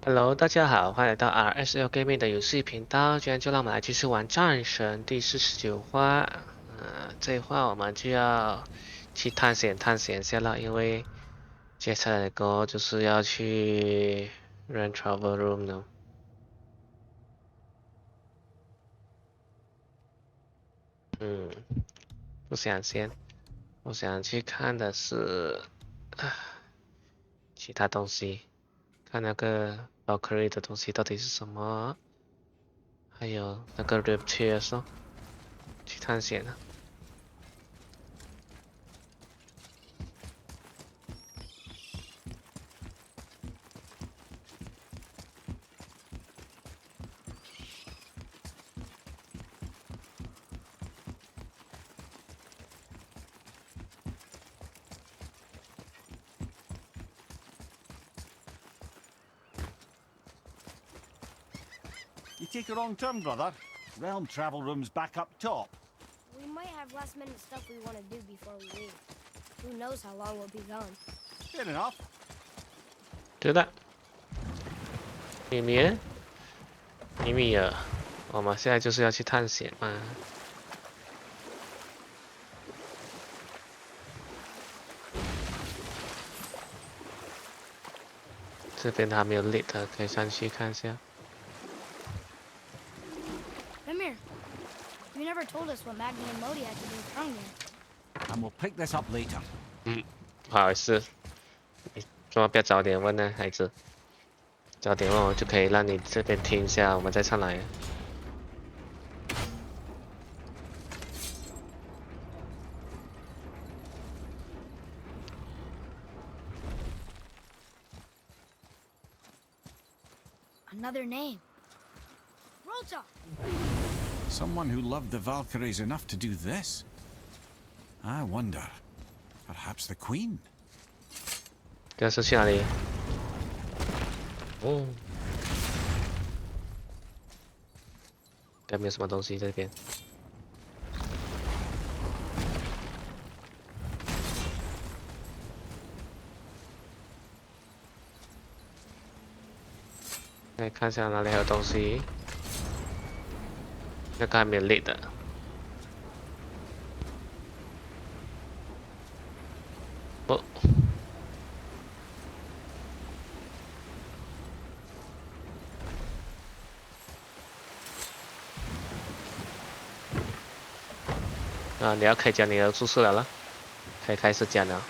Hello，大家好，欢迎来到 RSL Gaming 的游戏频道。今天就让我们来继续玩战神第49话。这一话我们就要去探险一下了，因为接下来的歌就是要去 Rent Travel Room 了。嗯，不想先，我想去看的是其他东西，看那个 Valkyrie 的东西到底是什么，还有那个 Reptiles 哦，去探险了。You take a wrong turn, brother. Realm travel room's back up top. We might have last-minute stuff we want to do before we leave. Who knows how long we'll be gone. Fair enough. 对的，米米尔，我们现在就是要去探险嘛。这边还没有 lit 的，可以上去看一下。Mímir, you never told us what Magni and Modi had to do with Jötunheim. And we'll pick this up later. 不好意思，你怎么不要早点问呢，孩子？早点问我就可以让你这边听一下，我们再上来。Another name. Rolta! Someone who loved the Valkyries enough to do this. I wonder. Perhaps the Queen? 这是去哪里？哦，该没有什么东西这边。来看一下哪里还有东西。那个还没有 lit 的。哦，你要可以讲你的故事了，可以开始讲了。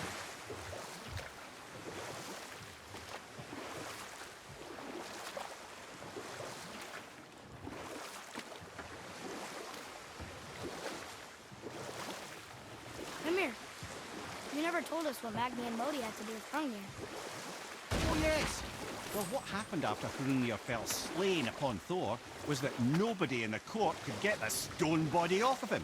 Mímir, you never told us what Magni and Modi had to do with Jötunheim. Oh, yes. Well, what happened after Hrungnir fell slain upon Thor was that nobody in the court could get the stone body off of him.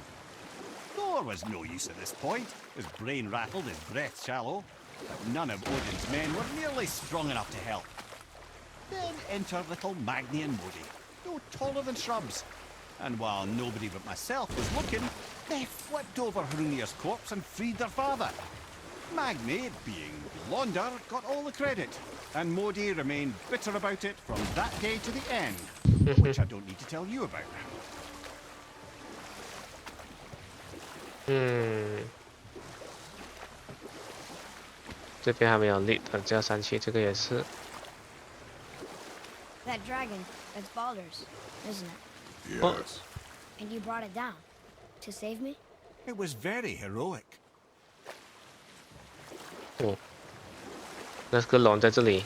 Thor was no use at this point, his brain rattled, his breath shallow, but none of Odin's men were nearly strong enough to help. Then enter little Magni and Modi, no taller than shrubs. And while nobody but myself was looking, they flipped over Hrungnir's corpse and freed their father. Magni, being blonder, got all the credit, and Modi remained bitter about it from that day to the end, which I don't need to tell you about. 这边还没有 lit 的，就要上去，这个也是。That dragon, that's Baldur's, isn't it? Yes. And you brought it down to save me? It was very heroic. 哦，那个龙在这里。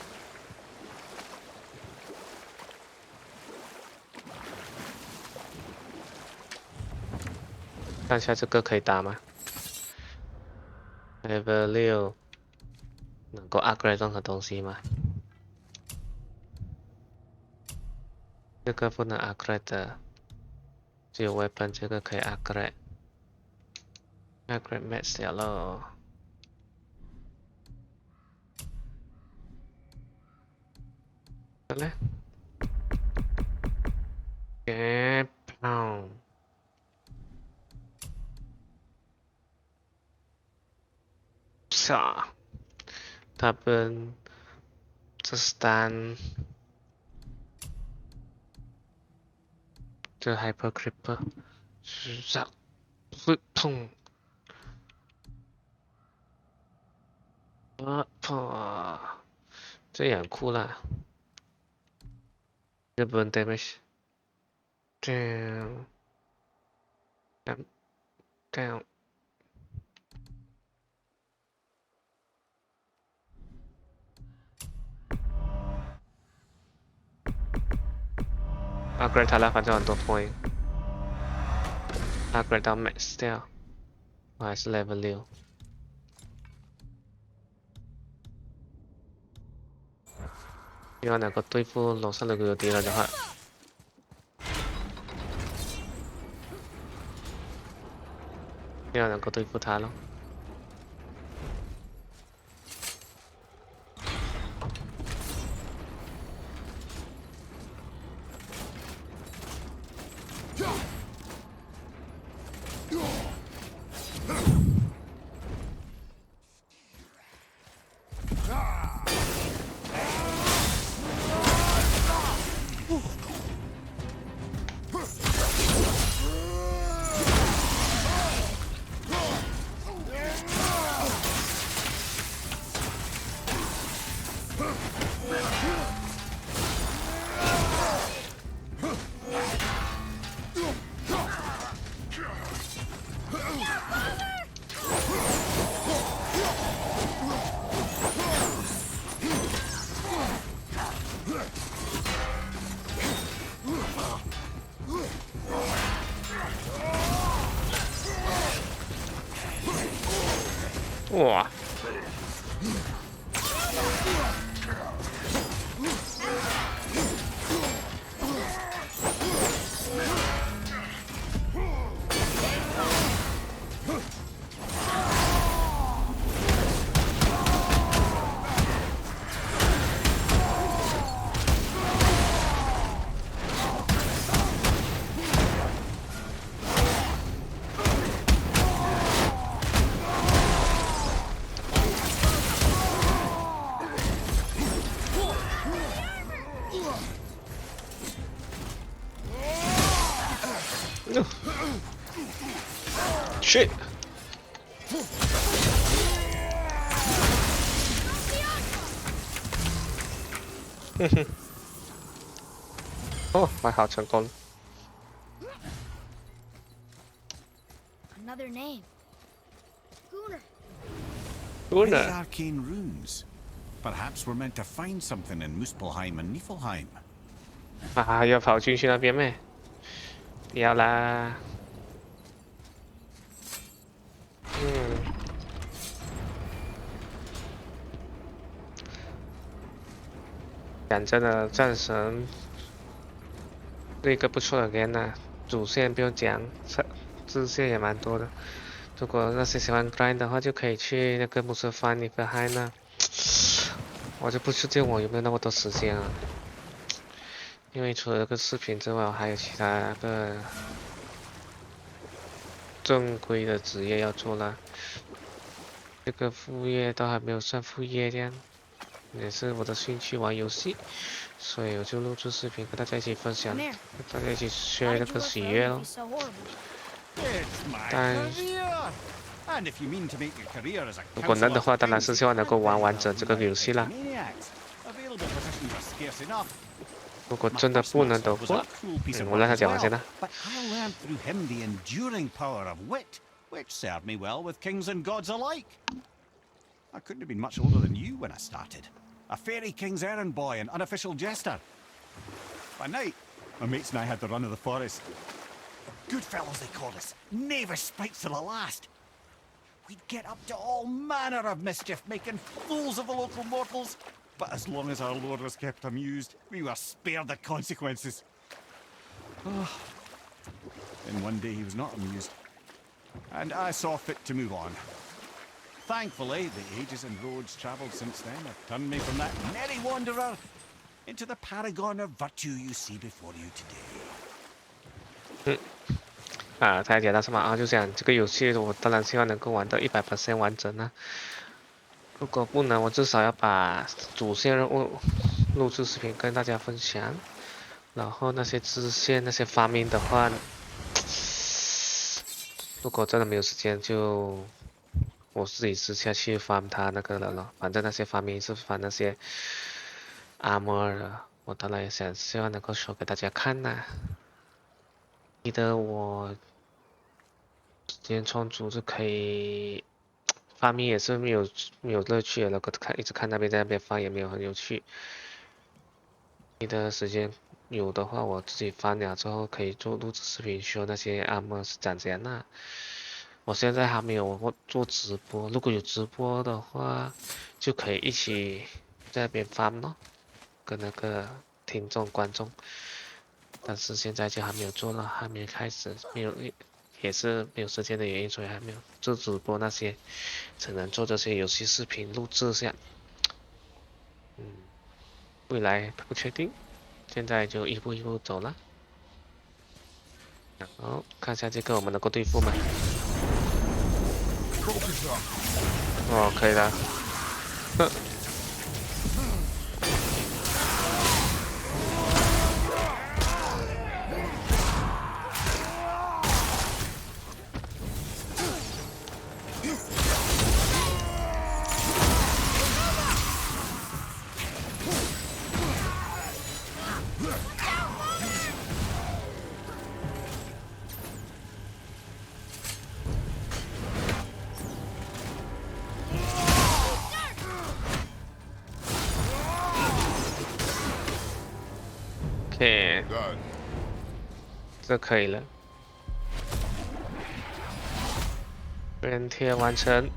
看一下这个可以打吗 ？Level 6能够 upgrade 任何东西吗？这个不能 upgrade 的，只有 weapon 这个可以 upgrade。upgrade max 掉了。好嘞，砰！啥？他们这 stand 这 Hyper Creeper 是啥？会痛啊！这也很酷啦。日本 damage， damn damn damn。upgrade 它了，反正很多 point。upgrade 到 max 掉，我还是 level 6。希望能够对付楼上的有敌人的话，希望能够对付他咯。哇！shit！ 哼哼，哦，还好成功。Another name. Gunnar. Many Gunnar， arcane runes. Perhaps we're meant to find something in Muspelheim and Niflheim. 啊，要跑进去那边咩？不要啦。讲真的，战神是一个不错的 game 呐，主线不用讲，支线也蛮多的。如果那些喜欢 grind 的话，就可以去那个穆斯凡尼克海那。我就不确定我有没有那么多时间啊，因为除了这个视频之外，我还有其他的正规的职业要做啦。这个副业都还没有算副业，这样也是我的兴趣玩游戏，所以我就录制视频跟大家一起分享， Come here. 跟大家一起 share Why 那 did you 个 let 喜 Faye 悦 be 咯。 so horrible? It's my Thanks. career. And if you mean to make your career as a 如果能的 councillor 话， of 当然是 kings, 希望能够 then 玩 I'll 完整这个 rule 游 out 戏啦。 maniacs. Available positions are scarce enough. 如果 My 真的 first 不能 master 的 was a 话， cruel piece of 我让 work 他 as 讲完先 well, 啦。 but I learned through him the enduring power of wit, which served me well with kings and gods alike. I couldn't have been much older than you when I started. A fairy king's errand boy and unofficial jester. By night, my mates and I had the run of the forest. Good fellows they called us, knavish spites to the last. We'd get up to all manner of mischief, making fools of the local mortals. But as long as our lord was kept amused, we were spared the consequences. Then one day he was not amused, and I saw fit to move on. Thankfully, the ages and roads travelled since then have turned me from that merry wanderer into the paragon of virtue you see before you today. 啊，他讲到什么啊？就讲这个游戏，我当然希望能够玩到100% 完整啊。如果不能，我至少要把主线任务录制视频跟大家分享。然后那些支线那些发明的话，如果真的没有时间就我自己私下去farm它那个了咯。反正那些发明是farm那些 armor 的，我当然也希望能够说给大家看呐。记得我时间充足就可以。发明也是没有乐趣的，然后一直看那边在那边发也没有很有趣。你的时间有的话，我自己翻了之后可以做录制视频，说那些阿嬷是长怎样那。我现在还没有做直播，如果有直播的话，就可以一起在那边翻咯，跟那个听众观众。但是现在就还没有做了，还没开始，没有也是没有时间的原因，所以还没有做直播那些，只能做这些游戏视频录制下。未来不确定，现在就一步一步走了。好，看一下这个我们能够对付吗？哦，可以了。哼。OK，这可以了。边贴完成，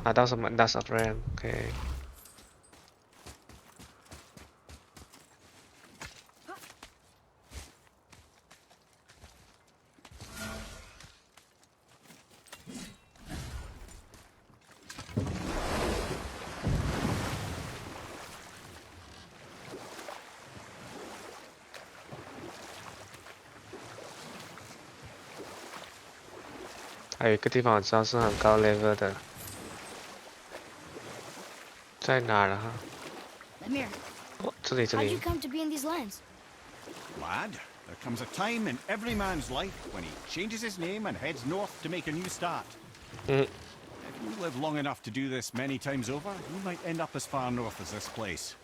拿到什么 Dust of Rain？OK。还有一个地方我知道是很高 level 的，在哪儿了哈？ Mímir, 哦，这里这 how'd you 里。come to be in these lands? Lad, there comes a time in every man's life when he changes his name and heads north to make a new start. If you live long enough to do this many times over, you might end up as far north as this place.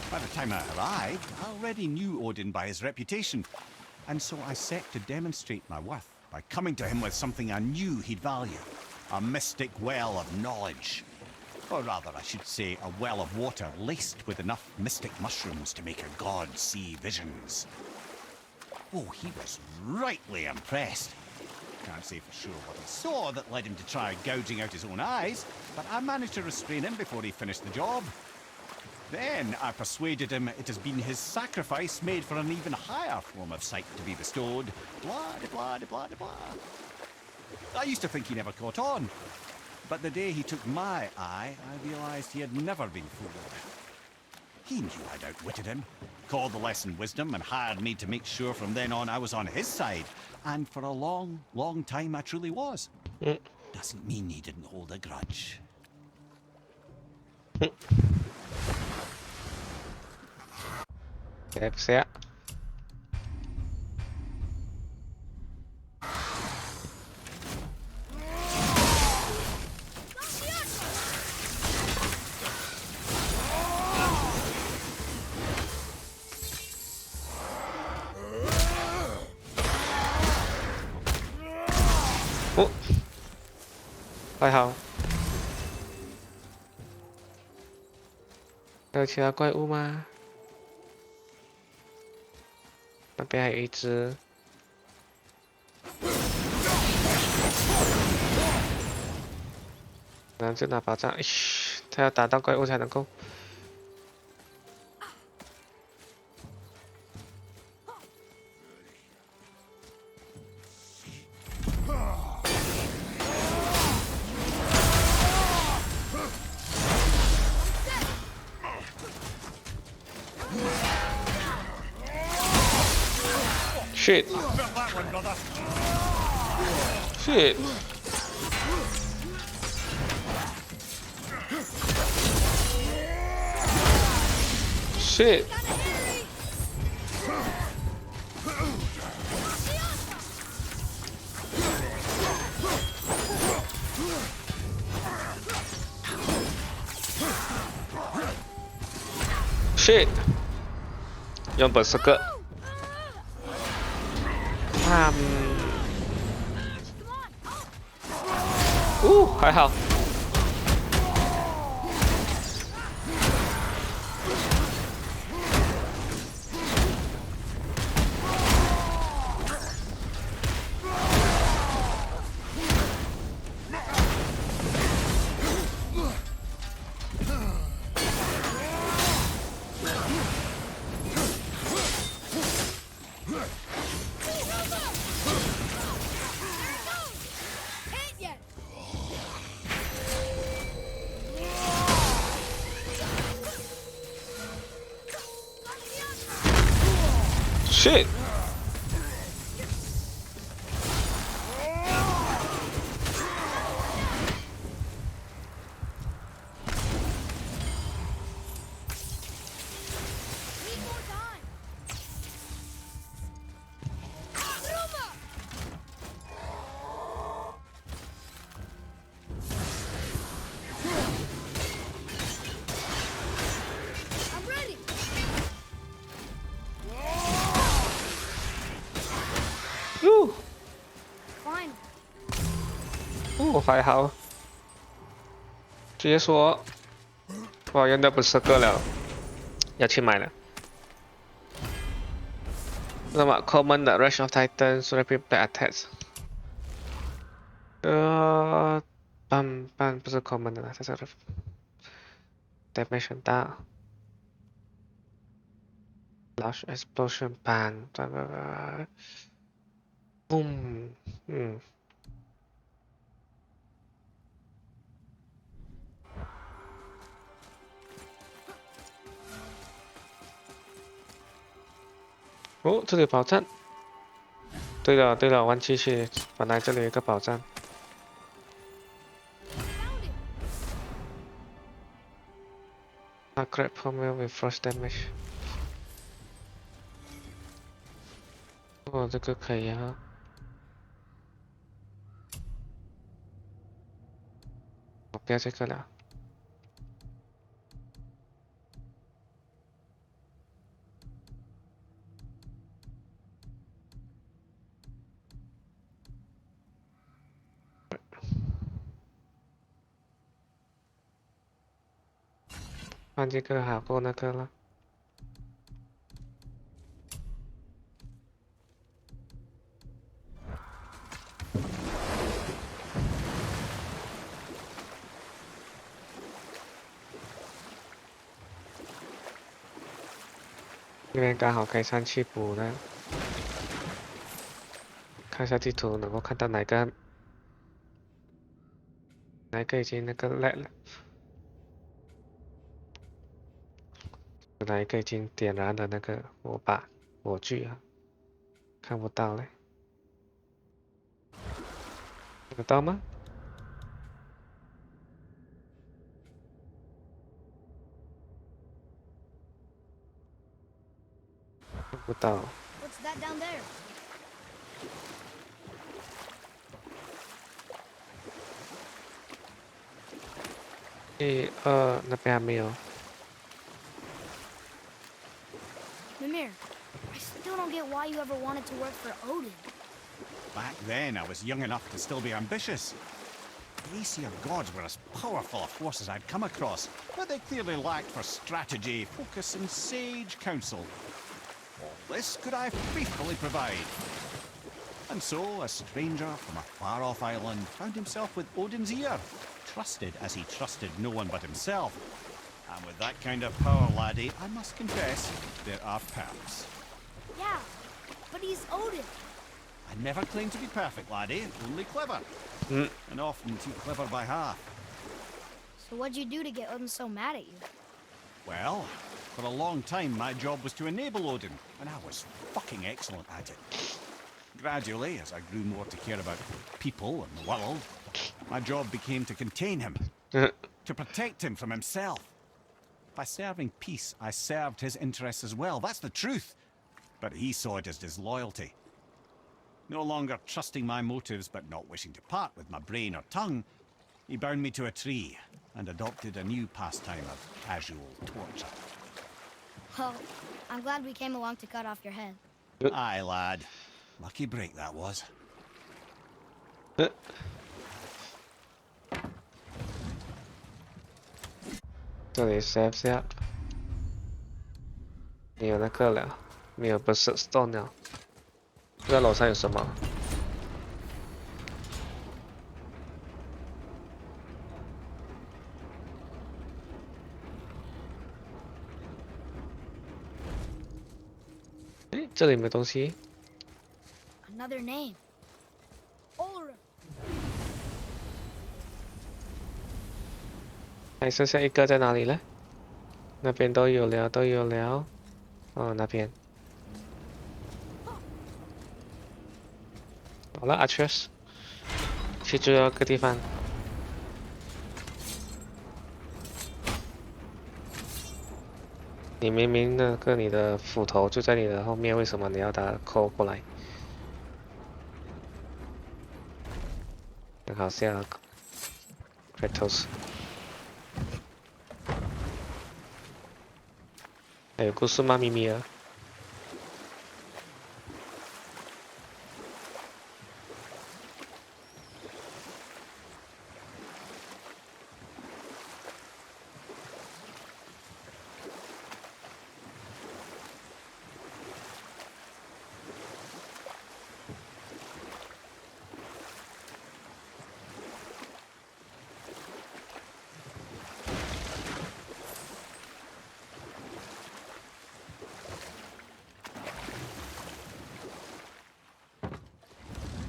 By the time I arrived, I already knew Odin by his reputation, and so I set to demonstrate my worth by coming to him with something I knew he'd value. A mystic well of knowledge. Or rather, I should say, a well of water laced with enough mystic mushrooms to make a god see visions. Oh, he was rightly impressed. Can't say for sure what he saw that led him to try gouging out his own eyes, but I managed to restrain him before he finished the job. Then I persuaded him it has been his sacrifice made for an even higher form of sight to be bestowed. Blah, de blah, de blah, de blah. I used to think he never caught on. But the day he took my eye, I realized he had never been fooled. He knew I'd outwitted him, called the lesson wisdom, and hired me to make sure from then on I was on his side. And for a long, long time I truly was. Doesn't mean he didn't hold a grudge. เก็บเสีย 哦，还好。还有其他怪物吗？那边还有一只。然后就拿宝藏，嘘，他要打到怪物才能够。Shit! Shit! Shit! shit 用本斯克还好shit 还好直接说我用的不是个了要去买了那么 common 的 rush of titans rapid black attacks 不是 common 的它是 damage 很大 large explosion ban 哦，这里有宝藏。对了对了，忘记去，本来这里有一个宝藏。Upgrade pommel with frost damage。哦，这个可以啊。我不要这个了。换这个好过那个了。这边刚好可以上去补了。看一下地图，能够看到哪个已经那个 lag 了。哪一个已经点燃的那个火炬啊？看不到嘞，看得到吗？看不到。What's that down there? 那边还没有。Mímir, I still don't get why you ever wanted to work for Odin. Back then, I was young enough to still be ambitious. The Aesir gods were as powerful a force as I'd come across, but they clearly lacked for strategy, focus, and sage counsel. All this could I faithfully provide. And so, a stranger from a far-off island found himself with Odin's ear, trusted as he trusted no one but himself. And with that kind of power, laddie, I must confess, there are perks. Yeah, but he's Odin. I never claimed to be perfect, laddie, only clever. And often too clever by half. So what'd you do to get Odin so mad at you? Well, for a long time my job was to enable Odin, and I was fucking excellent at it. Gradually, as I grew more to care about people and the world, my job became to contain him, to protect him from himself. By serving peace, I served his interests as well, that's the truth. But he saw it as disloyalty. No longer trusting my motives, but not wishing to part with my brain or tongue, he bound me to a tree and adopted a new pastime of casual torture. Well, I'm glad we came along to cut off your head. Aye, lad. Lucky break that was. 这里 save 下，没有那个了，没有 berserk stone 了。不知道楼上有什么？诶，这里没东西。 Another name. Ulrich. 还剩下一个在哪里呢？那边都有了，都有了。哦，那边。好了 ，Atreus，去最后一个地方。你明明那个你的斧头就在你的后面，为什么你要把它扣过来？很好笑 ，Kratos。还有故事吗，咪咪儿？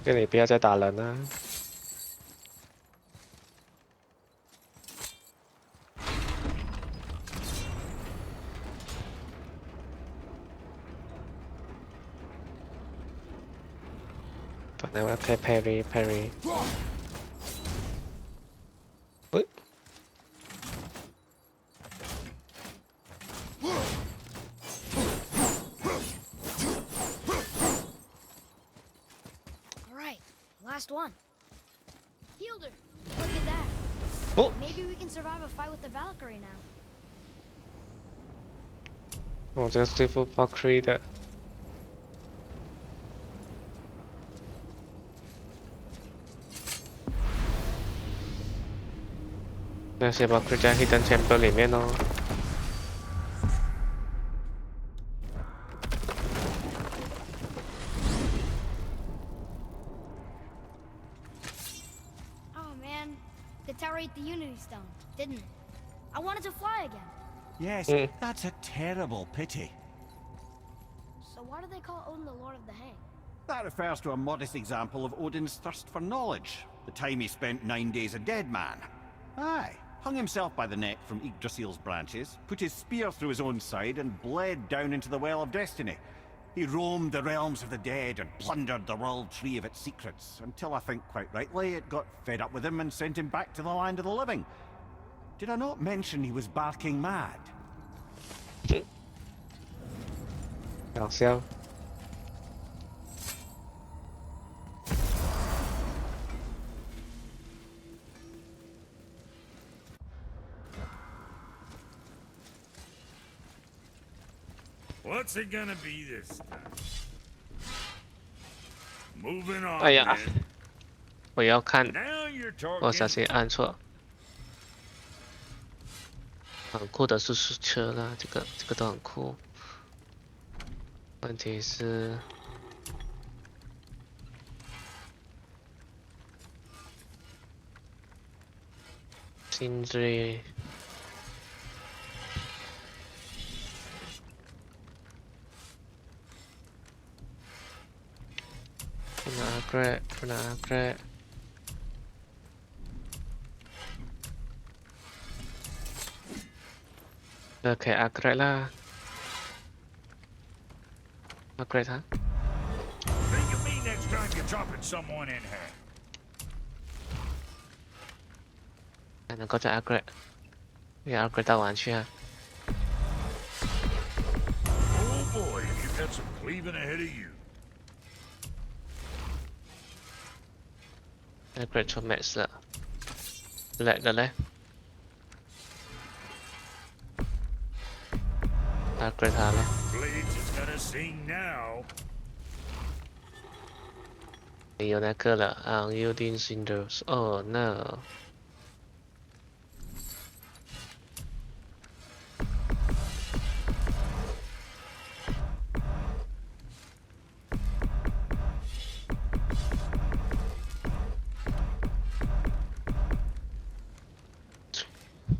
这里不要再打人了。本来我要开 parry。喂， All right, last one. Healed her. Look at that. 哦， Maybe we can survive a fight with the Valkyrie now. 我这个是对付 Valkyrie 的。那些 Valkyrie 在 Hidden Chamber 里面哦。 Oh man, the tower ate the Unity Stone, didn't it? I wanted to fly again. Yes, Mm. that's a terrible pity. So why do they call Odin the Lord of the Hang? That refers to a modest example of Odin's thirst for knowledge. The time he spent 9 days a dead man. Aye, hung himself by the neck from Yggdrasil's branches, put his spear through his own side and bled down into the Well of Destiny. He roamed the realms of the dead and plundered the world tree of its secrets, until I think quite rightly it got fed up with him and sent him back to the land of the living. Did I not mention he was barking mad? 搞笑。 What's it gonna be this time? Moving on, 哎呀， man. 我要看， Now you're 我小 talking. 心按错。很酷的是车啦，这个都很酷。问题是，心追。 Kena upgrade. Được cái upgrade là upgrade hả? Think of me next time you're dropping someone in here. Nó có cho upgrade. Bây giờ upgrade tao hoàn chưa? Oh boy, if you've got some cleaving ahead of you. Upgrade cho mẹ sợ. Lại rồi đấy. upgrade 它了。 Blades is gonna sing now. 你有那个了 unyielding cinders。哦 no。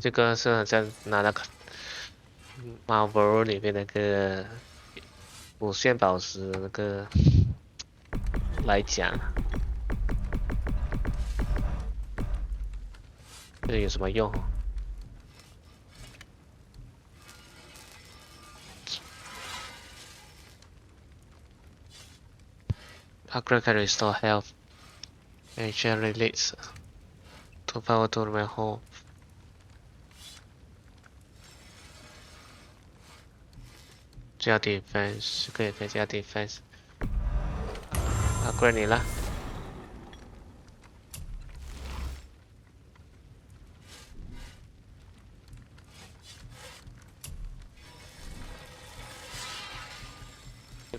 这个是好像拿了Marvel 里面那个无限宝石那个来讲，这个有什么用？Upgrade can restore health and share release to power to my home。加 defense， 这个也可以加 defense。upgrade 你了。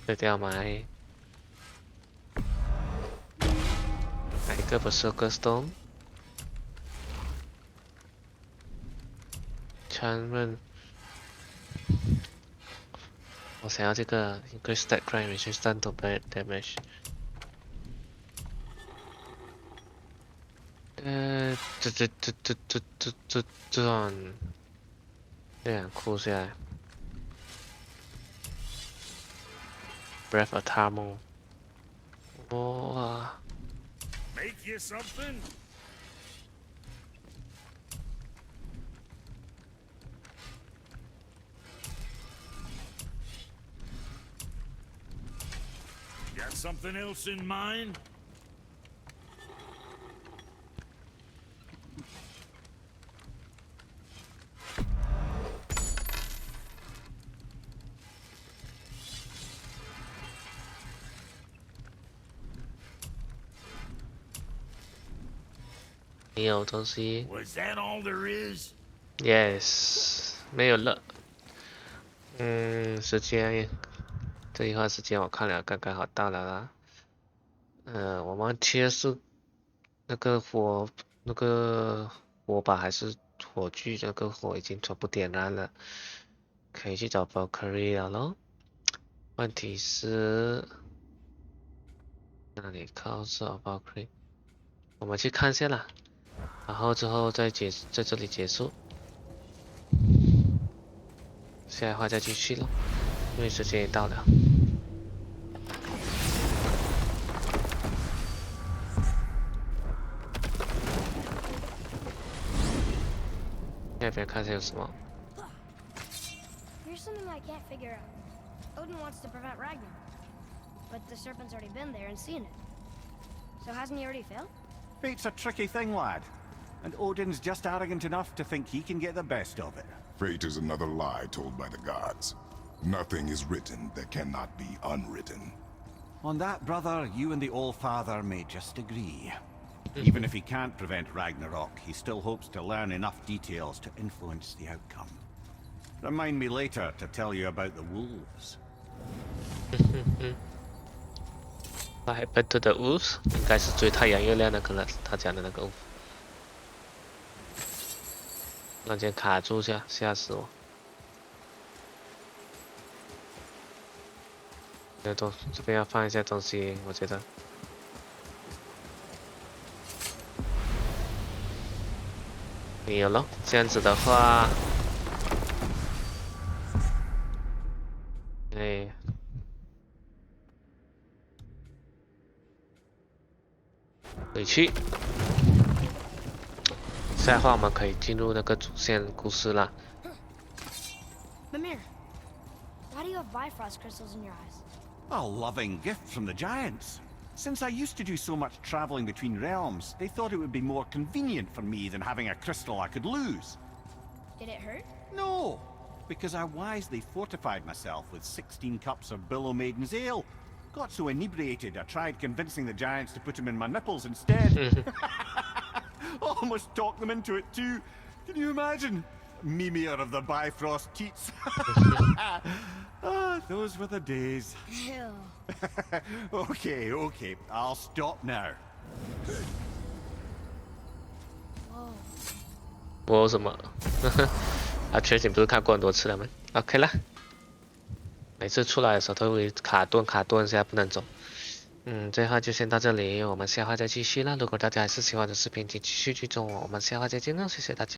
这个要买一个 berserker stone。enchantment。我想要这个 increase stat crime resistance to bad damage。这样酷下来。Breath of Tamo。哇！ Make you something? Got something else in mind? 没有东西。 Was that all there is? Yes， 没有了。时间，这一块时间我看了刚刚好到了啦。我们切是那个火把还是火炬？那个火已经全部点燃了，可以去找 Valkyrie 了咯。问题是那里靠找 Valkyrie， 我们去看一下啦。 然后之后在这里结束，下一话再继续咯，因为时间也到了。那边看一下有什么。 Here's something I can't figure out. Odin wants to prevent Ragnar, but the serpent's already been there and seen it. So hasn't he already failed? Fate's a tricky thing, lad. And Odin's just arrogant enough to think he can get the best of it. Fate is another lie told by the gods. Nothing is written that cannot be unwritten. On that, brother, you and the All-Father may just agree. Even if he can't prevent Ragnarok, he still hopes to learn enough details to influence the outcome. Remind me later to tell you about the wolves. What happened to the wolves？ 应该是追太阳月亮的，可能他讲的那个 wolf。突然间卡住下，吓死我！这边要放一下东西，我觉得。没有了，这样子的话，哎。 回去，下一话我们可以进入那个主线故事了。Mímir, why do you have Bifrost crystals in your eyes? A loving gift from the giants. Since I used to do so much traveling between realms, they thought it would be more convenient for me than having a crystal I could lose. Did it hurt? No, because I wisely fortified myself with 16 cups of Billow Maiden's Ale. Got so inebriated, I tried convincing the giants to put him in my nipples instead. Almost talked them into it too. Can you imagine? Mímir of the Bifrost Teats. Ah, those were the days. Ew. Okay, okay, I'll stop now. 我什么？啊，确实不是看过很多次了吗 ？OK 了，每次出来的时候都会卡顿，现在不能走。这话就先到这里，我们下话再继续啦。如果大家还是喜欢我的视频，请继续追踪我，我们下话再见了，谢谢大家。